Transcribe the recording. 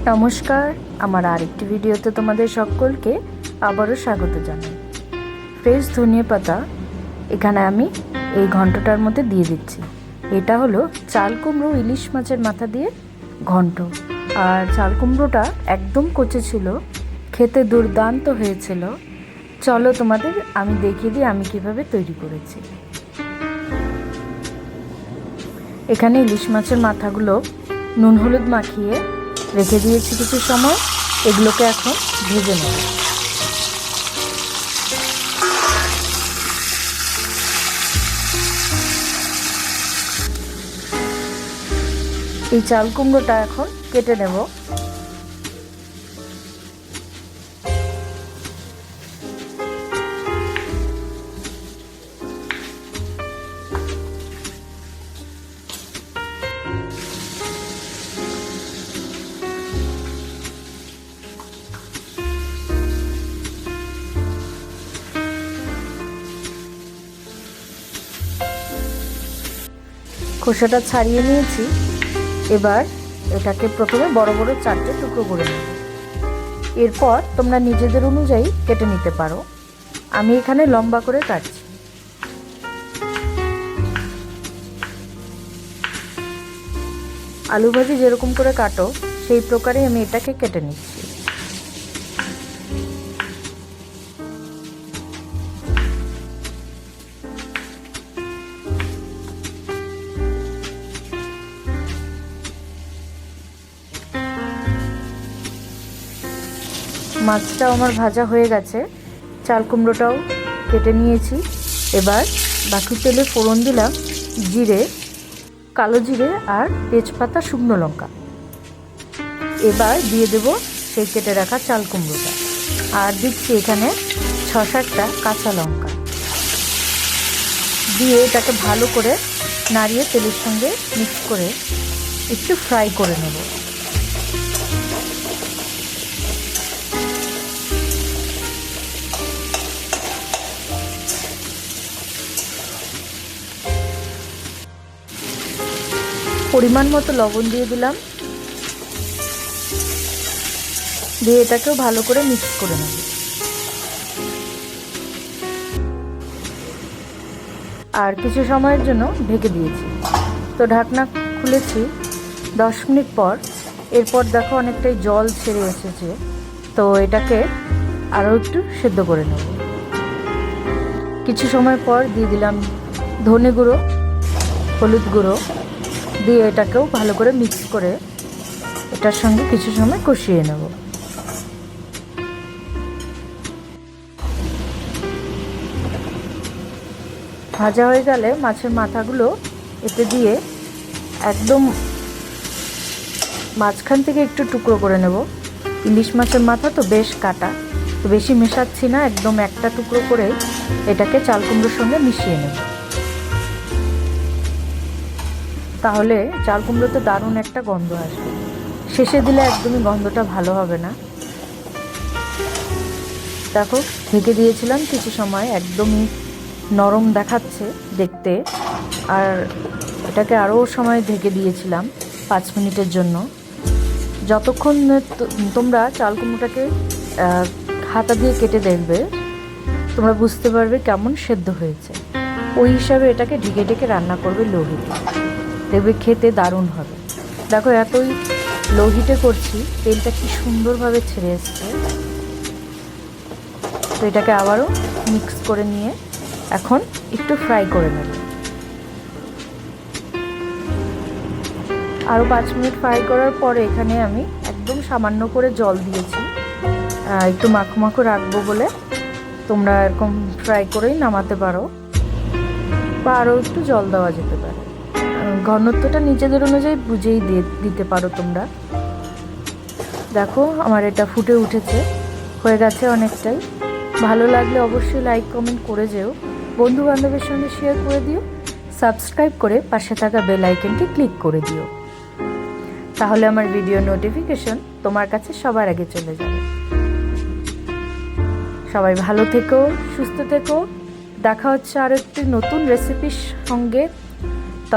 নমস্কার, আমার আরেকটি ভিডিওতে তোমাদের সকলকে আবারও স্বাগত জানাই। ফ্রেশ ধনিয়া পাতা এখানে আমি এই ঘন্টটার মধ্যে দিয়ে দিচ্ছি। এটা হলো চাল কুমড়ো ইলিশ মাছের মাথা দিয়ে ঘন্ট। আর চাল কুমড়োটা একদম কচি ছিল, খেতে দুর্দান্ত হয়েছিল। চলো তোমাদের আমি দেখিয়ে দিই আমি কিভাবে তৈরি করেছি। এখানে ইলিশ মাছের মাথাগুলো নুন হলুদ মাখিয়ে রেখে দিয়েছি কিছু সময়। এগুলোকে এখন ভেজে নেব। এই চাল কুমড়োটা এখন কেটে নেব। খোসাটা ছাড়িয়ে নিয়েছি। এবার এটাকে প্রথমে বড় বড় 4টে টুকরো করে নেব। এরপর তোমরা নিজেদের অনুযায়ী কেটে নিতে পারো। আমি এখানে লম্বা করে কাটছি। আলু ভাজি যেরকম করে কাটো সেই প্রকারেই আমি এটাকে কেটে নিচ্ছি। মাছটাও আমার ভাজা হয়ে গেছে, চাল কুমড়োটাও কেটে নিয়েছি। এবার বাকি তেলে ফোড়ন দিলাম জিরে, কালো জিরে আর তেজপাতা, শুকনো লঙ্কা। এবার দিয়ে দেব সেই কেটে রাখা চাল কুমড়োটা, আর দিচ্ছি এখানে 6-7টা কাঁচা লঙ্কা। দিয়ে এটাকে ভালো করে নাড়িয়ে তেলের সঙ্গে মিক্স করে একটু ফ্রাই করে নেব। পরিমাণ মতো লবণ দিয়ে দিলাম, দিয়ে এটাকেও ভালো করে মিক্স করে নেব। আর কিছু সময়ের জন্য ঢেকে দিয়েছি। তো ঢাকনা খুলেছি 10 মিনিট পর। এরপর দেখো অনেকটাই জল ছেড়ে এসেছে। তো এটাকে আরও একটু সেদ্ধ করে নেব। কিছু সময় পর দিয়ে দিলাম ধনে গুঁড়ো, হলুদ গুঁড়ো, দিয়ে এটাকেও ভালো করে মিক্স করে এটার সঙ্গে কিছু সময় কষিয়ে নেব। ভাজা হয়ে গেলে মাছের মাথাগুলো এতে দিয়ে একদম মাঝখান থেকে একটু টুকরো করে নেব। ইলিশ মাছের মাথা তো বেশ কাটা, তো বেশি মেশাচ্ছি না, একদম একটা টুকরো করে এটাকে চাল কুমড়োর সঙ্গে মিশিয়ে নেব। তাহলে চাল কুমড়োতে দারুণ একটা গন্ধ আসবে। শেষে দিলে একদমই গন্ধটা ভালো হবে না। দেখো ঢেকে দিয়েছিলাম কিছু সময়, একদমই নরম দেখাচ্ছে দেখতে। আর এটাকে আরও সময় ঢেকে দিয়েছিলাম 5 মিনিটের জন্য। যতক্ষণ তোমরা চাল কুমড়োটাকে হাতা দিয়ে কেটে দেখবে, তোমরা বুঝতে পারবে কেমন সেদ্ধ হয়েছে। ওই হিসাবে এটাকে ঢেকে ঢেকে রান্না করবে লো হিটে, দেখবে খেতে দারুণ হবে। দেখো এতই লো হিটে করছি, তেলটা কি সুন্দরভাবে ছেড়ে এসছে। তো এটাকে আবারও মিক্স করে নিয়ে এখন একটু ফ্রাই করে নেব। আরও 5 মিনিট ফ্রাই করার পরে এখানে আমি একদম সামান্য করে জল দিয়েছি, একটু মাখো মাখো রাখবো বলে। তোমরা এরকম ফ্রাই করেই নামাতে পারো, বা আরও একটু জল দেওয়া যেতে পারে। ঘনত্বটা নিজেদের অনুযায়ী বুঝেই দিতে পারো তোমরা। দেখো আমার এটা ফুটে উঠেছে, হয়ে গেছে অনেকটাই। ভালো লাগলে অবশ্যই লাইক কমেন্ট করে যেও, বন্ধু বান্ধবের সঙ্গে শেয়ার করে দিও, সাবস্ক্রাইব করে পাশে থাকা বেল আইকনটি ক্লিক করে দিও। তাহলে আমার ভিডিও নোটিফিকেশন তোমার কাছে সবার আগে চলে যাবে। সবাই ভালো থেকো, সুস্থ থেকো। দেখা হচ্ছে আরও একটি নতুন রেসিপির সঙ্গে।